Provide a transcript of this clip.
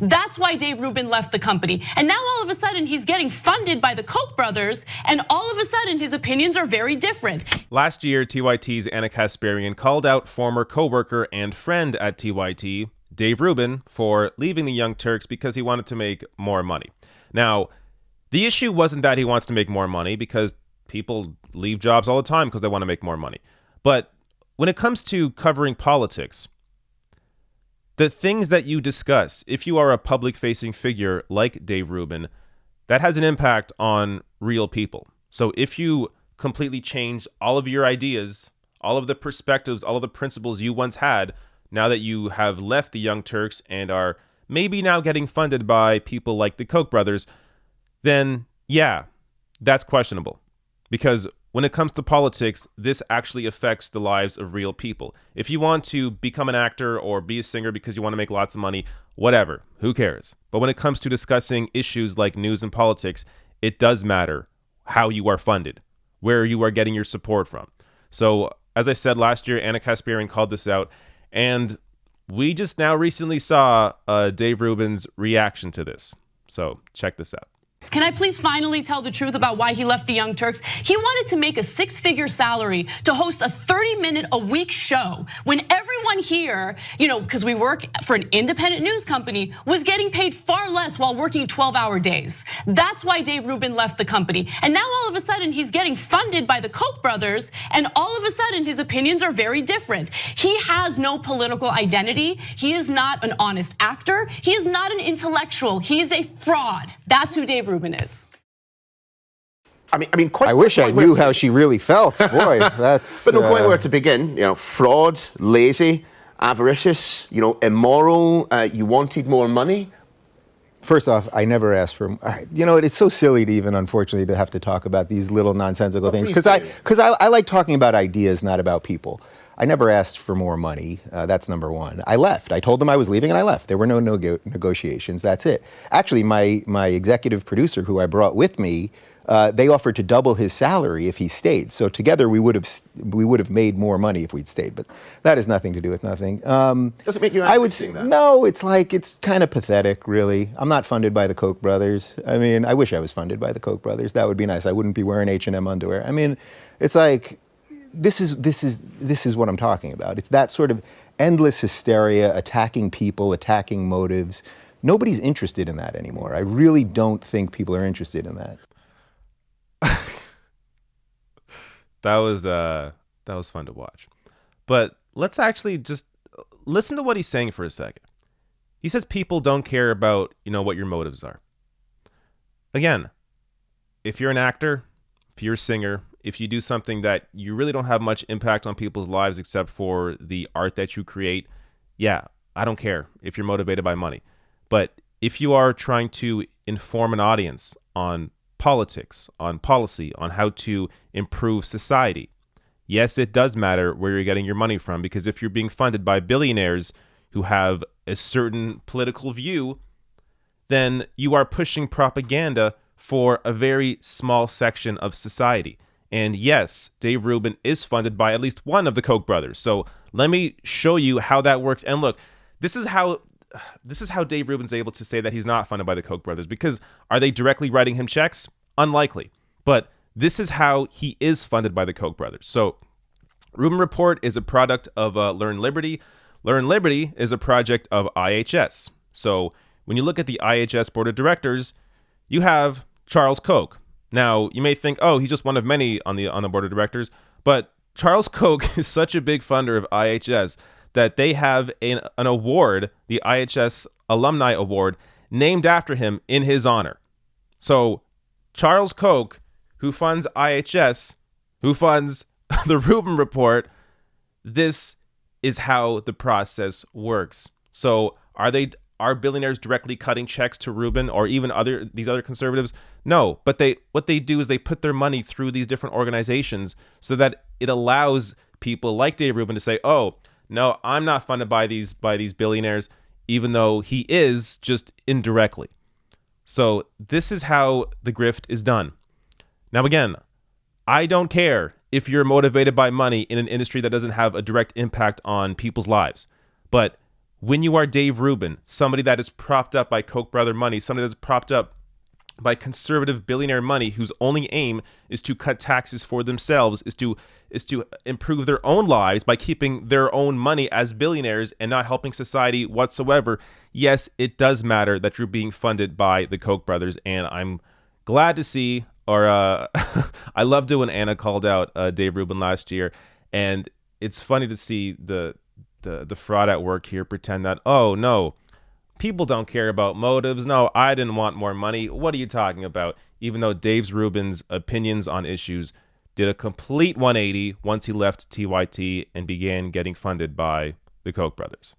That's why Dave Rubin left the company. And now all of a sudden he's getting funded by the Koch brothers, and all of a sudden his opinions are very different. Last year, TYT's Anna Kasparian called out former co-worker and friend at TYT, Dave Rubin, for leaving the Young Turks because he wanted to make more money. Now, the issue wasn't that he wants to make more money, because people leave jobs all the time because they want to make more money. But when it comes to covering politics, the things that you discuss, if you are a public-facing figure like Dave Rubin, that has an impact on real people. So if you completely change all of your ideas, all of the perspectives, all of the principles you once had, now that you have left the Young Turks and are maybe now getting funded by people like the Koch brothers, then yeah, that's questionable. Because when it comes to politics, this actually affects the lives of real people. If you want to become an actor or be a singer because you want to make lots of money, whatever, who cares? But when it comes to discussing issues like news and politics, it does matter how you are funded, where you are getting your support from. So, as I said last year, Anna Kasparian called this out, and we just now recently saw Dave Rubin's reaction to this. So, check this out. Can I please finally tell the truth about why he left the Young Turks? He wanted to make a 6-figure salary to host a 30-minute-a-week show when everyone here, because we work for an independent news company, was getting paid far less while working 12-hour days. That's why Dave Rubin left the company. And now all of a sudden he's getting funded by the Koch brothers, and all of a sudden his opinions are very different. He has no political identity. He is not an honest actor. He is not an intellectual. He is a fraud. That's who Dave Rubin is. I wish I knew how she really felt. Boy, that's. But no, quite where to begin. Fraud, lazy, avaricious. Immoral. You wanted more money. First off, I never asked for. It's so silly to even, unfortunately, to have to talk about these little nonsensical things, because I like talking about ideas, not about people. I never asked for more money. That's number one. I left. I told them I was leaving, and I left. There were no negotiations. That's it. Actually, my executive producer, who I brought with me, they offered to double his salary if he stayed. So together we would have made more money if we'd stayed. But that has nothing to do with nothing. Does it make you angry seeing that? No, it's kind of pathetic, really. I'm not funded by the Koch brothers. I wish I was funded by the Koch brothers. That would be nice. I wouldn't be wearing H&M underwear. It's like. This is what I'm talking about. It's that sort of endless hysteria, attacking people, attacking motives. Nobody's interested in that anymore. I really don't think people are interested in that. That was fun to watch. But let's actually just listen to what he's saying for a second. He says people don't care about, what your motives are. Again, if you're an actor, if you're a singer, if you do something that you really don't have much impact on people's lives except for the art that you create, yeah, I don't care if you're motivated by money. But if you are trying to inform an audience on politics, on policy, on how to improve society, yes, it does matter where you're getting your money from, because if you're being funded by billionaires who have a certain political view, then you are pushing propaganda for a very small section of society. And yes, Dave Rubin is funded by at least one of the Koch brothers. So let me show you how that works. And look, this is how Dave Rubin's able to say that he's not funded by the Koch brothers, because are they directly writing him checks? Unlikely. But this is how he is funded by the Koch brothers. So Rubin Report is a product of Learn Liberty. Learn Liberty is a project of IHS. So when you look at the IHS board of directors, you have Charles Koch. Now, you may think, oh, he's just one of many on the board of directors, but Charles Koch is such a big funder of IHS that they have an award, the IHS Alumni Award, named after him in his honor. So Charles Koch, who funds IHS, who funds the Rubin Report, this is how the process works. So are billionaires directly cutting checks to Rubin or even these other conservatives? No, but what they do is they put their money through these different organizations so that it allows people like Dave Rubin to say, oh, no, I'm not funded by these billionaires, even though he is, just indirectly. So this is how the grift is done. Now, again, I don't care if you're motivated by money in an industry that doesn't have a direct impact on people's lives. But When you are Dave Rubin, somebody that is propped up by Koch brother money, somebody that's propped up by conservative billionaire money whose only aim is to cut taxes for themselves, is to improve their own lives by keeping their own money as billionaires and not helping society whatsoever. Yes, it does matter that you're being funded by the Koch brothers, and I'm glad to see, or I loved it when Anna called out Dave Rubin last year, and it's funny to see the fraud at work here pretend that, oh no, people don't care about motives. No, I didn't want more money. What are you talking about? Even though Dave Rubin's opinions on issues did a complete 180 once he left TYT and began getting funded by the Koch brothers.